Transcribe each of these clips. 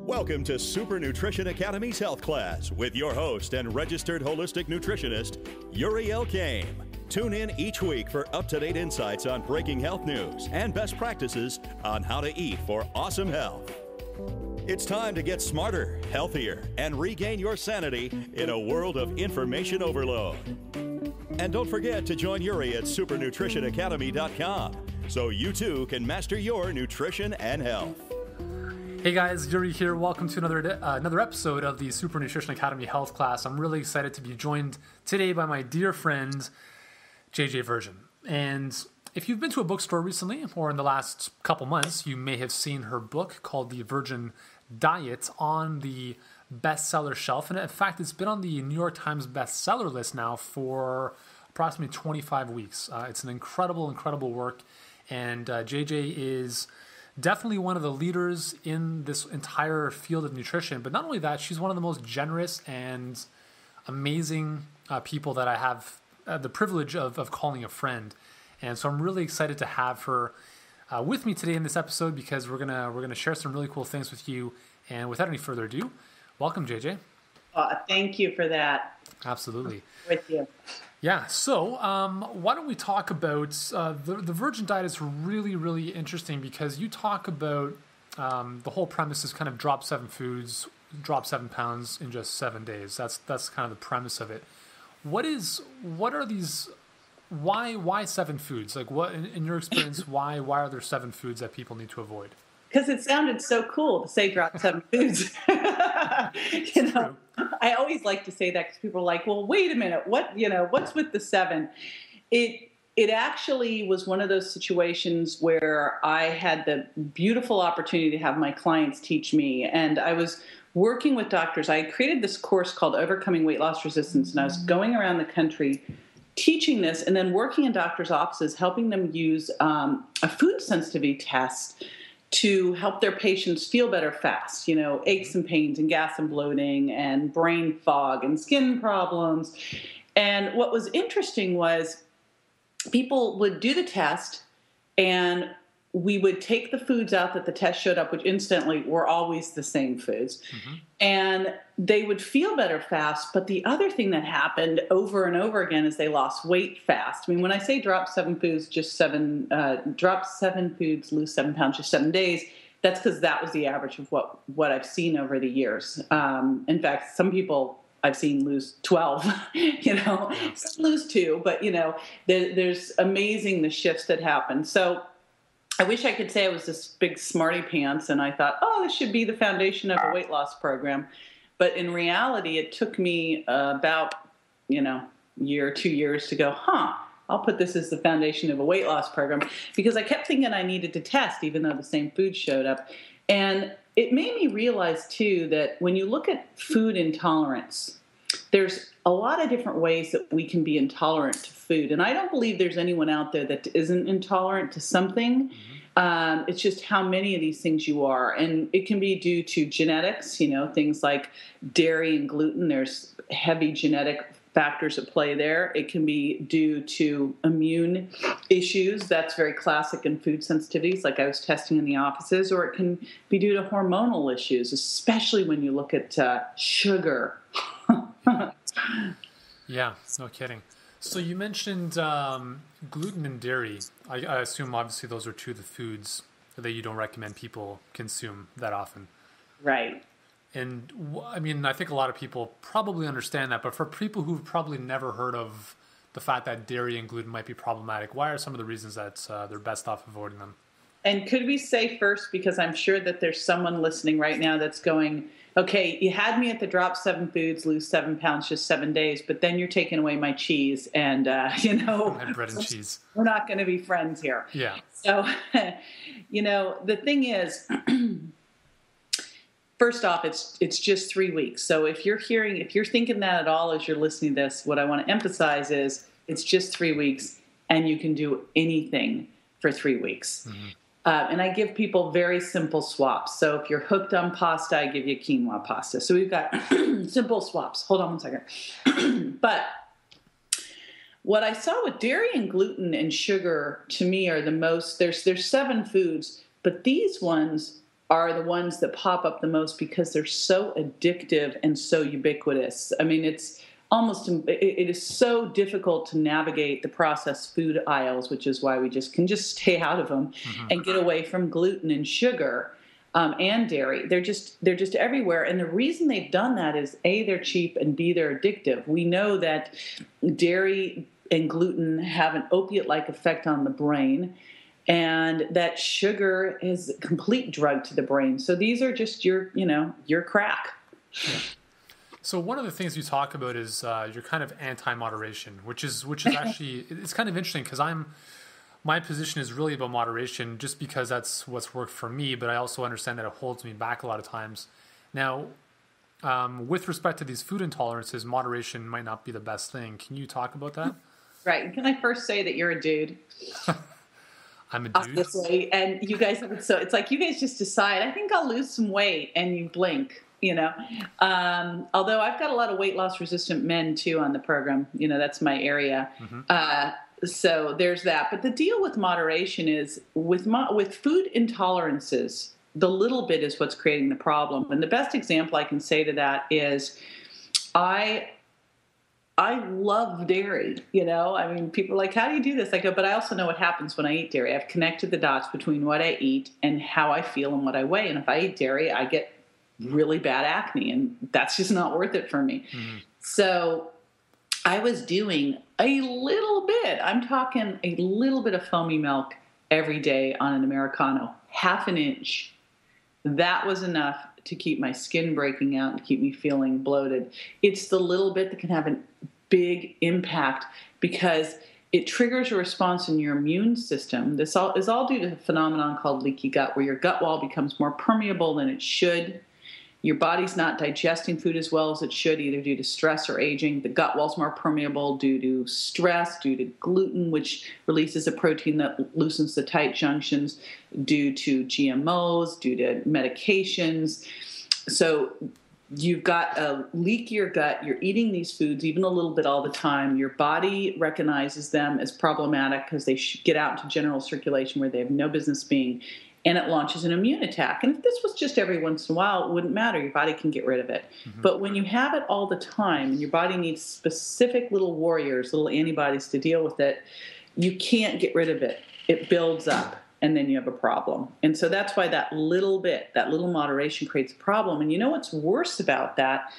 Welcome to Super Nutrition Academy's Health Class with your host and registered holistic nutritionist, Yuri Elkaim. Tune in each week for up-to-date insights on breaking health news and best practices on how to eat for awesome health. It's time to get smarter, healthier, and regain your sanity in a world of information overload. And don't forget to join Yuri at supernutritionacademy.com so you too can master your nutrition and health. Hey guys, Yuri here. Welcome to another episode of the Super Nutrition Academy Health Class. I'm really excited to be joined today by my dear friend, JJ Virgin. And if you've been to a bookstore recently or in the last couple months, you may have seen her book called The Virgin Diet on the bestseller shelf. And in fact, it's been on the New York Times bestseller list now for approximately 25 weeks. It's an incredible work. And JJ is definitely one of the leaders in this entire field of nutrition. But not only that, she's one of the most generous and amazing people that I have the privilege of calling a friend. And so I'm really excited to have her with me today in this episode because we're gonna share some really cool things with you. And without any further ado, welcome, JJ. Thank you for that. Absolutely. With you. Yeah, so why don't we talk about the Virgin Diet is really interesting because you talk about the whole premise is kind of drop 7 foods, drop 7 pounds in just 7 days. That's kind of the premise of it. What are these? Why 7 foods? Like, what in your experience? Why are there 7 foods that people need to avoid? Because it sounded so cool to say drop 7 foods. True. I always like to say that because people are like, well, wait a minute, what's with the 7? It actually was one of those situations where I had the beautiful opportunity to have my clients teach me. And I was working with doctors. I created this course called Overcoming Weight Loss Resistance. And I was going around the country teaching this and then working in doctors' offices, helping them use a food sensitivity test to help their patients feel better fast, aches and pains and gas and bloating and brain fog and skin problems. And what was interesting was people would do the test and we would take the foods out that the test showed up, which instantly were always the same foods. Mm-hmm. And they would feel better fast. But the other thing that happened over and over again is they lost weight fast. I mean, when I say drop 7 foods, drop 7 foods, lose 7 pounds, just 7 days, that's because that was the average of what I've seen over the years. In fact, some people I've seen lose 12, some lose 2, but there's amazing the shifts that happen. So I wish I could say I was this big smarty pants and I thought, this should be the foundation of a weight loss program. But in reality, it took me about, year, 2 years to go, I'll put this as the foundation of a weight loss program because I kept thinking I needed to test even though the same food showed up. And it made me realize too that when you look at food intolerance, there's a lot of different ways that we can be intolerant to food. And I don't believe there's anyone out there that isn't intolerant to something. It's just how many of these things you are. And it can be due to genetics, things like dairy and gluten. There's heavy genetic factors at play there. It can be due to immune issues. That's very classic in food sensitivities, like I was testing in the offices. Or it can be due to hormonal issues, especially when you look at sugar. Yeah, no kidding. So you mentioned gluten and dairy. I assume obviously those are 2 of the foods that you don't recommend people consume that often. Right. And I mean, I think a lot of people probably understand that, but for people who've probably never heard of the fact that dairy and gluten might be problematic, why are some of the reasons that they're best off avoiding them? And could we say first, because I'm sure that there's someone listening right now that's going, okay, you had me at the drop 7 foods, lose 7 pounds, just 7 days, but then you're taking away my cheese and, and bread and cheese. We're not going to be friends here. Yeah. So, the thing is, first off, it's just 3 weeks. So if you're thinking that at all as you're listening to this, what I want to emphasize is it's just 3 weeks and you can do anything for 3 weeks. Mm-hmm. And I give people very simple swaps. So if you're hooked on pasta, I give you quinoa pasta. So we've got simple swaps. Hold on one second. But what I saw with dairy and gluten and sugar, to me, are the most, there's 7 foods, but these ones are the ones that pop up the most because they're so addictive and so ubiquitous. I mean, it is so difficult to navigate the processed food aisles, which is why we can just stay out of them and get away from gluten and sugar and dairy. They're just everywhere. And the reason they've done that is A, they're cheap, and B, they're addictive. We know that dairy and gluten have an opiate-like effect on the brain, and that sugar is a complete drug to the brain. So these are just your crack. Yeah. So one of the things you talk about is you're kind of anti-moderation, which is actually, it's kind of interesting because my position is really about moderation just because that's what's worked for me, but I also understand that it holds me back a lot of times. Now, with respect to these food intolerances, moderation might not be the best thing. Can you talk about that? Right. Can I first say that you're a dude? I'm a dude. Obviously. And you guys, so it's like you guys just decide, I think I'll lose some weight, and you blink, Although I've got a lot of weight loss resistant men too on the program, that's my area. So there's that. But the deal with moderation is with food intolerances, the little bit is what's creating the problem. And the best example I can say to that is I love dairy, I mean, people are like, how do you do this? I go, but I also know what happens when I eat dairy. I've connected the dots between what I eat and how I feel and what I weigh. And if I eat dairy, I get really bad acne, and that's just not worth it for me. So I was doing a little bit, I'm talking a little bit of foamy milk every day on an Americano, half an inch. That was enough to keep my skin breaking out and keep me feeling bloated. It's the little bit that can have a big impact because it triggers a response in your immune system. This is all due to a phenomenon called leaky gut, where your gut wall becomes more permeable than it should. Your body's not digesting food as well as it should, either due to stress or aging. The gut wall's more permeable due to stress, due to gluten, which releases a protein that loosens the tight junctions, due to GMOs, due to medications. So you've got a leakier gut. You're eating these foods even a little bit all the time. Your body recognizes them as problematic because they get out into general circulation where they have no business being. And it launches an immune attack. And if this was just every once in a while, it wouldn't matter. Your body can get rid of it. But when you have it all the time and your body needs specific little warriors, little antibodies to deal with it, you can't get rid of it. It builds up, and then you have a problem. And so that's why that little moderation creates a problem. And you know what's worse about that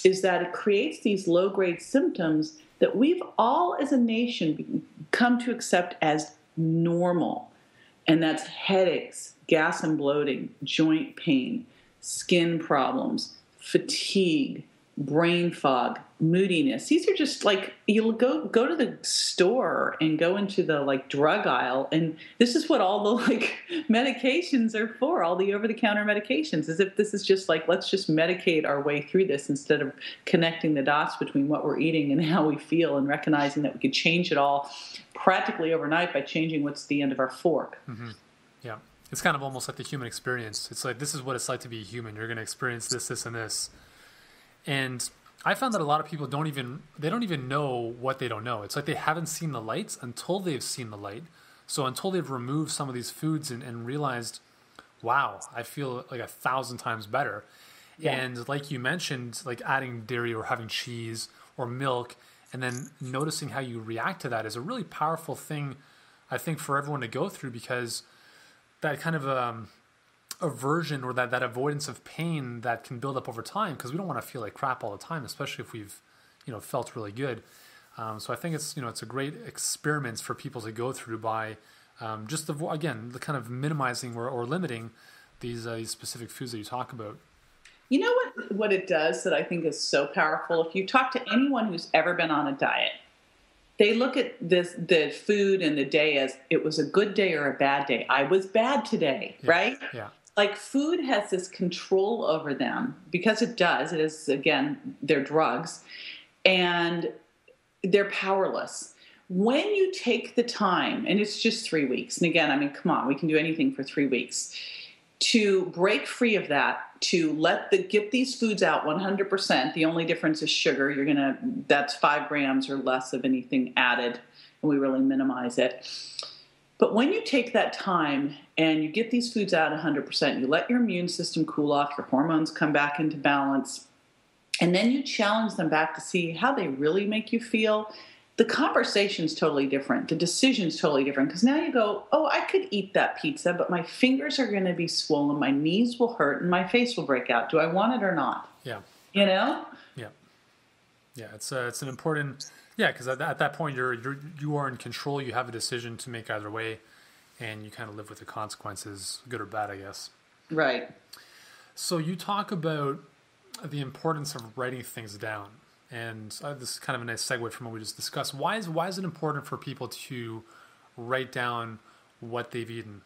is that it creates these low-grade symptoms that we've all as a nation come to accept as normal. And that's headaches, gas and bloating, joint pain, skin problems, fatigue, brain fog, moodiness. These are just like, you'll go to the store and go into the drug aisle, and this is what all the medications are for, all the over-the-counter medications, as if this is just let's just medicate our way through this instead of connecting the dots between what we're eating and how we feel and recognizing that we could change it all practically overnight by changing what's the end of our fork. Yeah. It's kind of almost like the human experience. It's like, this is what it's like to be human. You're going to experience this, this, and this. And I found that a lot of people don't even know what they don't know. It's like they haven't seen the lights until they've seen the light. So until they've removed some of these foods and realized, wow, I feel like 1,000 times better. Yeah. And like you mentioned, adding dairy or having cheese or milk, and then noticing how you react to that is a really powerful thing, I think, for everyone to go through, because that kind of aversion or that avoidance of pain that can build up over time, because we don't want to feel like crap all the time, especially if we've felt really good. So I think it's a great experiment for people to go through by just the kind of minimizing or limiting these specific foods that you talk about. You know what it does that I think is so powerful? If you talk to anyone who's ever been on a diet, they look at the food and the day as it was a good day or a bad day. I was bad today, right? Yeah. Food has this control over them because it does. It is, again, they're drugs, and they're powerless. When you take the time, and it's just 3 weeks, and again, I mean, come on, we can do anything for 3 weeks, to break free of that, to get these foods out 100%. The only difference is sugar. That's 5 grams or less of anything added, and we really minimize it. But when you take that time and you get these foods out 100%. You let your immune system cool off, your hormones come back into balance, and then you challenge them back to see how they really make you feel. The conversation's totally different. The decision's totally different, because now you go, oh, I could eat that pizza, but my fingers are going to be swollen, my knees will hurt, and my face will break out. Do I want it or not? Yeah. You know? Yeah. It's an important, because at that point you are in control. You have a decision to make either way, and you kind of live with the consequences, good or bad, I guess. Right. So you talk about the importance of writing things down. And this is kind of a nice segue from what we just discussed. Why is it important for people to write down what they've eaten?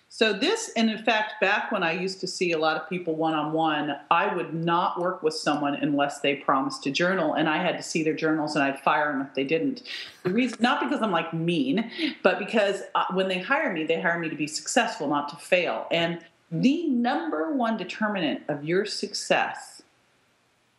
So this, and in fact, back when I used to see a lot of people one-on-one, I would not work with someone unless they promised to journal, and I had to see their journals, and I'd fire them if they didn't. The reason, not because I'm like mean, but because when they hire me to be successful, not to fail. And the number one determinant of your success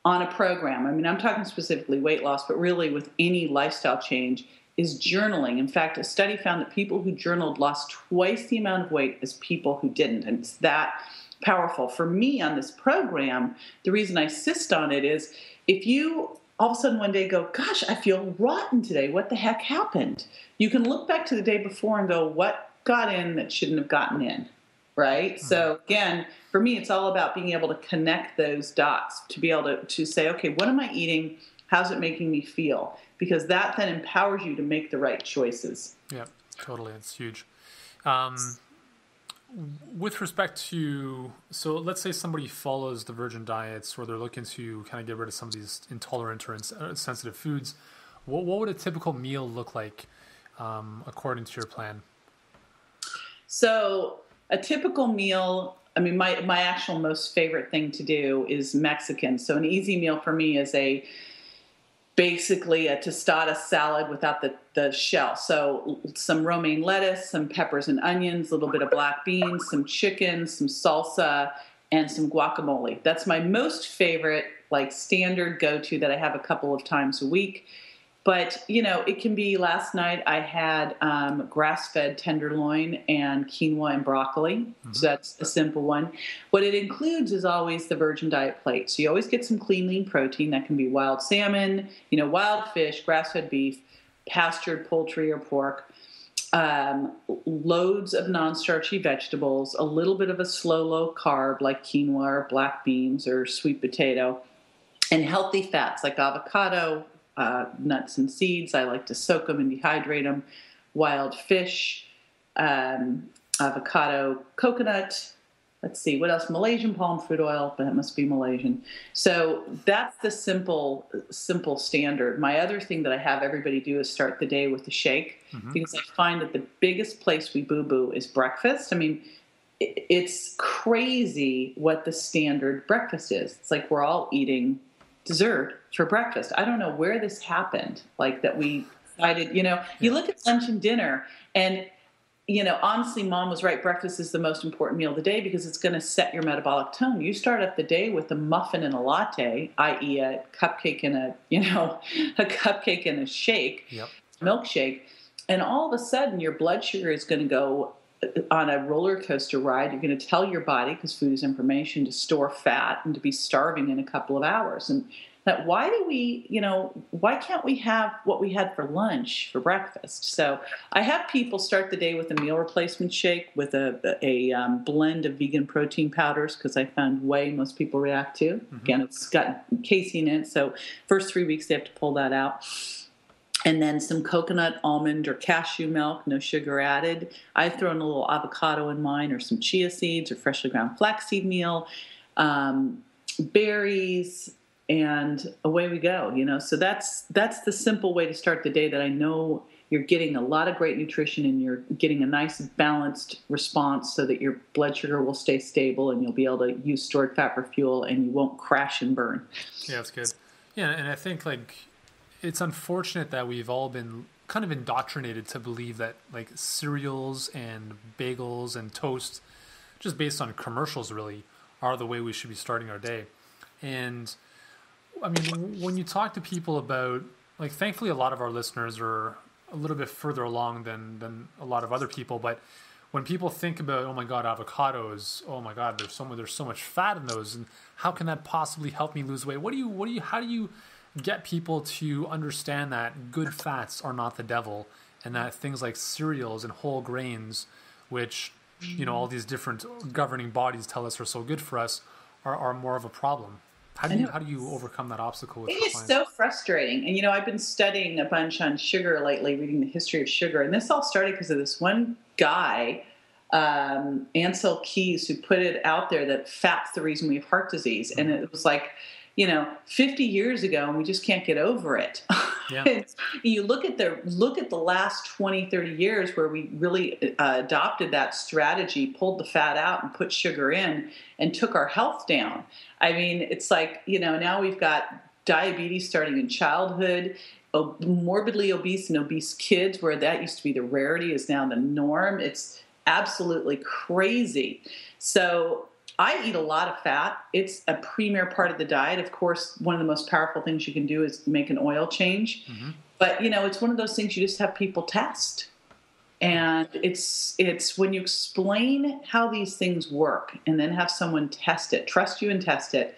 on a program, I mean, I'm talking specifically weight loss, but really with any lifestyle change, is journaling. In fact, a study found that people who journaled lost twice the amount of weight as people who didn't. And it's that powerful. For me on this program, the reason I insist on it is if you all of a sudden one day go, gosh, I feel rotten today. What the heck happened? You can look back to the day before and go, what got in that shouldn't have gotten in? Right? Mm-hmm. So again, for me, it's all about being able to connect those dots, to be able to say, okay, what am I eating? How's it making me feel? Because that then empowers you to make the right choices. Yeah, totally. It's huge. With respect to, so let's say somebody follows the Virgin diets, or they're looking to kind of get rid of some of these intolerant or sensitive foods. What would a typical meal look like according to your plan? So a typical meal, I mean, my actual most favorite thing to do is Mexican. So an easy meal for me is basically a tostada salad without the shell. So some romaine lettuce, some peppers and onions, a little bit of black beans, some chicken, some salsa, and some guacamole. That's my most favorite, like standard go-to that I have a couple of times a week. But, you know, it can be, last night I had grass-fed tenderloin and quinoa and broccoli. Mm-hmm. So that's a simple one. What it includes is always the Virgin Diet plate. So you always get some clean, lean protein. That can be wild salmon, you know, wild fish, grass-fed beef, pastured poultry or pork, loads of non-starchy vegetables, a little bit of a slow, low carb like quinoa or black beans or sweet potato, and healthy fats like avocado, nuts and seeds. I like to soak them and dehydrate them. Wild fish, avocado, coconut. Let's see, what else? Malaysian palm fruit oil, but that must be Malaysian. So that's the simple standard. My other thing that I have everybody do is start the day with a shake, mm-hmm. because I find that the biggest place we boo-boo is breakfast. I mean, it's crazy what the standard breakfast is. It's like we're all eating dessert for breakfast. I don't know where this happened, like that we decided, you know, you look at lunch and dinner and, you know, honestly, Mom was right. Breakfast is the most important meal of the day because it's going to set your metabolic tone. You start up the day with a muffin and a latte, i.e. a cupcake and a cupcake and a shake, milkshake. And all of a sudden your blood sugar is going to go on a roller coaster ride. You're going to tell your body, because food is information, to store fat and to be starving in a couple of hours. And that, why can't we have what we had for lunch for breakfast? So I have people start the day with a meal replacement shake with a blend of vegan protein powders, because I found whey most people react to. Mm-hmm. Again, it's got casein in it, so first 3 weeks they have to pull that out. And then some coconut, almond, or cashew milk, no sugar added. I throw in a little avocado in mine, or some chia seeds, or freshly ground flaxseed meal, berries, and away we go. You know, so that's the simple way to start the day that I know you're getting a lot of great nutrition and you're getting a nice balanced response, so that your blood sugar will stay stable and you'll be able to use stored fat for fuel and you won't crash and burn. Yeah, that's good. Yeah, and I think it's unfortunate that we've all been kind of indoctrinated to believe that like cereals and bagels and toast, just based on commercials really, are the way we should be starting our day. And I mean, when you talk to people about, like, thankfully a lot of our listeners are a little bit further along than a lot of other people, but when people think about, oh my God, avocados, oh my God, there's so much fat in those, and how can that possibly help me lose weight? How do you get people to understand that good fats are not the devil, and that things like cereals and whole grains, which, all these different governing bodies tell us are so good for us, are more of a problem? How do you overcome that obstacle with It is so frustrating. And, I've been studying a bunch on sugar lately, reading the history of sugar. And this all started because of this one guy, Ancel Keys, who put it out there that fat's the reason we have heart disease. And it was like, 50 years ago, and we just can't get over it. Yeah. You look at the last 20, 30 years where we really adopted that strategy, pulled the fat out and put sugar in and took our health down. I mean, it's like, now we've got diabetes starting in childhood, morbidly obese and obese kids, where that used to be the rarity is now the norm. It's absolutely crazy. So I eat a lot of fat. It's a premier part of the diet. Of course, one of the most powerful things you can do is make an oil change. Mm-hmm. But, it's one of those things you just have people test. And it's when you explain how these things work and then have someone test it, trust you and test it,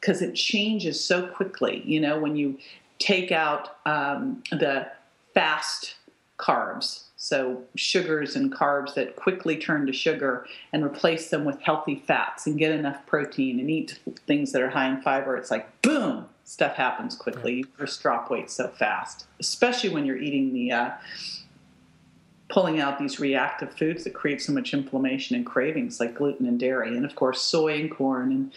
because it changes so quickly. When you take out the fast carbs, so sugars and carbs that quickly turn to sugar, and replace them with healthy fats and get enough protein and eat things that are high in fiber, it's like, boom, stuff happens quickly. You first drop weight so fast, especially when you're eating pulling out these reactive foods that create so much inflammation and cravings, like gluten and dairy, and of course soy and corn and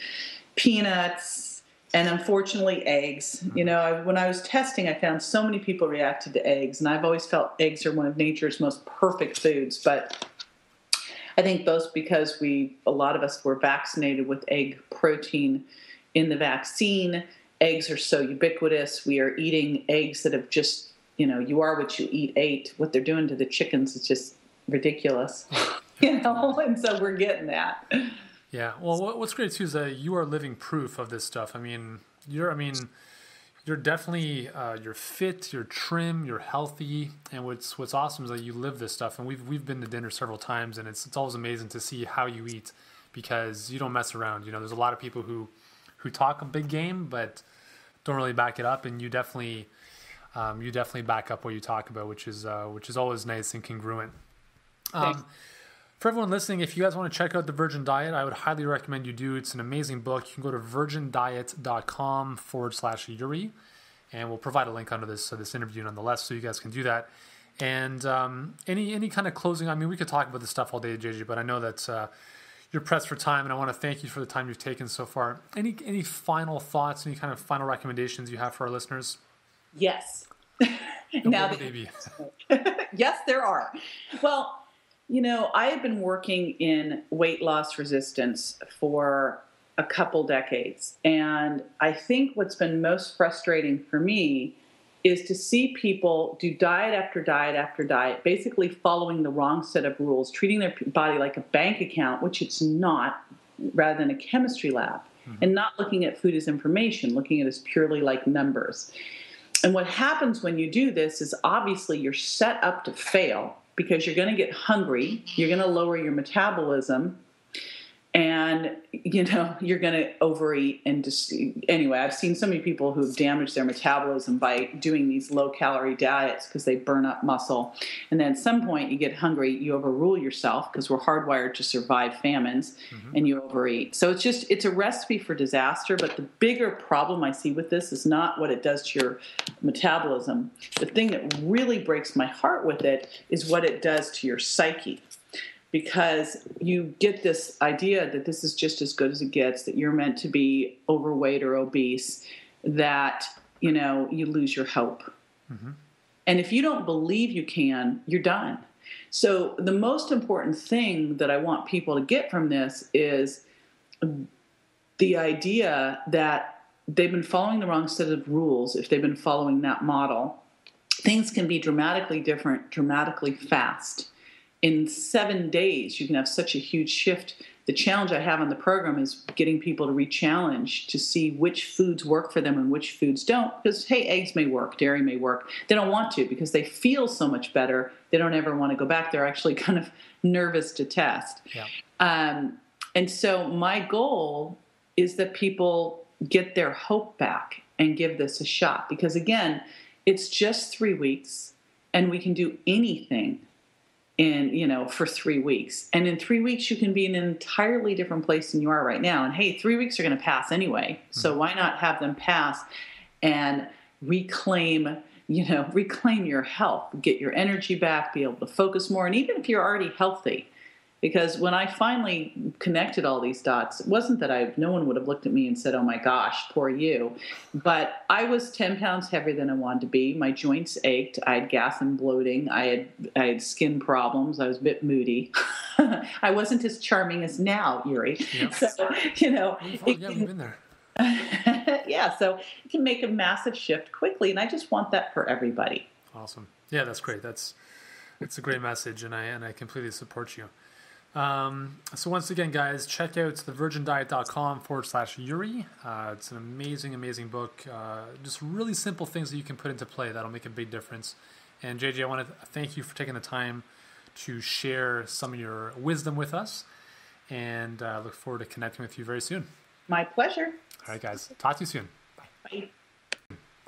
peanuts. And unfortunately, eggs. When I was testing, I found so many people reacted to eggs, and I've always felt eggs are one of nature's most perfect foods. But I think both because a lot of us were vaccinated with egg protein in the vaccine. Eggs are so ubiquitous. We are eating eggs that have just, you are what you eat ate. What they're doing to the chickens is just ridiculous, and so we're getting that. Yeah. Well, what's great too is that you are living proof of this stuff. You're definitely you're fit, you're trim, you're healthy, and what's awesome is that you live this stuff. And we've been to dinner several times, and it's always amazing to see how you eat, because you don't mess around. There's a lot of people who talk a big game but don't really back it up, and you definitely back up what you talk about, which is always nice and congruent. For everyone listening, if you guys want to check out The Virgin Diet, I would highly recommend you do. It's an amazing book. You can go to virgindiet.com/Yuri, and we'll provide a link under this interview nonetheless, so you guys can do that. And any kind of closing, we could talk about this stuff all day, JJ, but I know that you're pressed for time, and I want to thank you for the time you've taken so far. Any final thoughts, any kind of final recommendations you have for our listeners? Yes. Maybe. Yes, there are. Well, I have been working in weight loss resistance for a couple decades. And I think what's been most frustrating for me is to see people do diet after diet after diet, basically following the wrong set of rules, treating their body like a bank account, which it's not, rather than a chemistry lab, and not looking at food as information, looking at it as purely like numbers. And what happens when you do this is obviously you're set up to fail, because you're going to get hungry, you're going to lower your metabolism, and you're going to overeat. And just anyway, I've seen so many people who've damaged their metabolism by doing these low-calorie diets because they burn up muscle. And then at some point you get hungry, you overrule yourself, because we're hardwired to survive famines, and you overeat. So it's a recipe for disaster. But the bigger problem I see with this is not what it does to your metabolism. The thing that really breaks my heart with it is what it does to your psyche. Because you get this idea that this is just as good as it gets, that you're meant to be overweight or obese, that, you lose your hope. And if you don't believe you can, you're done. So the most important thing that I want people to get from this is the idea that they've been following the wrong set of rules. If they've been following that model, things can be dramatically different, dramatically fast. In 7 days, you can have such a huge shift the challenge I have on the program is getting people to re-challenge to see which foods work for them and which foods don't. Because, hey, eggs may work, dairy may work. They don't want to because they feel so much better. They don't ever want to go back. They're actually kind of nervous to test. Yeah. And so my goal is that people get their hope back and give this a shot. Because, again, it's just 3 weeks, and we can do anything for 3 weeks. And in 3 weeks, you can be in an entirely different place than you are right now. And hey, 3 weeks are going to pass anyway. So why not have them pass and reclaim your health, get your energy back, be able to focus more. And even if you're already healthy, because when I finally connected all these dots, it wasn't that no one would have looked at me and said, oh my gosh, poor you. But I was 10 pounds heavier than I wanted to be. My joints ached. I had gas and bloating. I had skin problems. I was a bit moody. I wasn't as charming as now, Yuri. Yep. So, we've been there. Yeah, so it can make a massive shift quickly. And I just want that for everybody. Awesome. Yeah, that's great. It's a great message, and I completely support you. So once again, guys, check out thevirgindiet.com/Yuri. It's an amazing, amazing book. Just really simple things that you can put into play that'll make a big difference. And JJ, I want to thank you for taking the time to share some of your wisdom with us, and look forward to connecting with you very soon. My pleasure. All right, guys. Talk to you soon. Bye. Bye.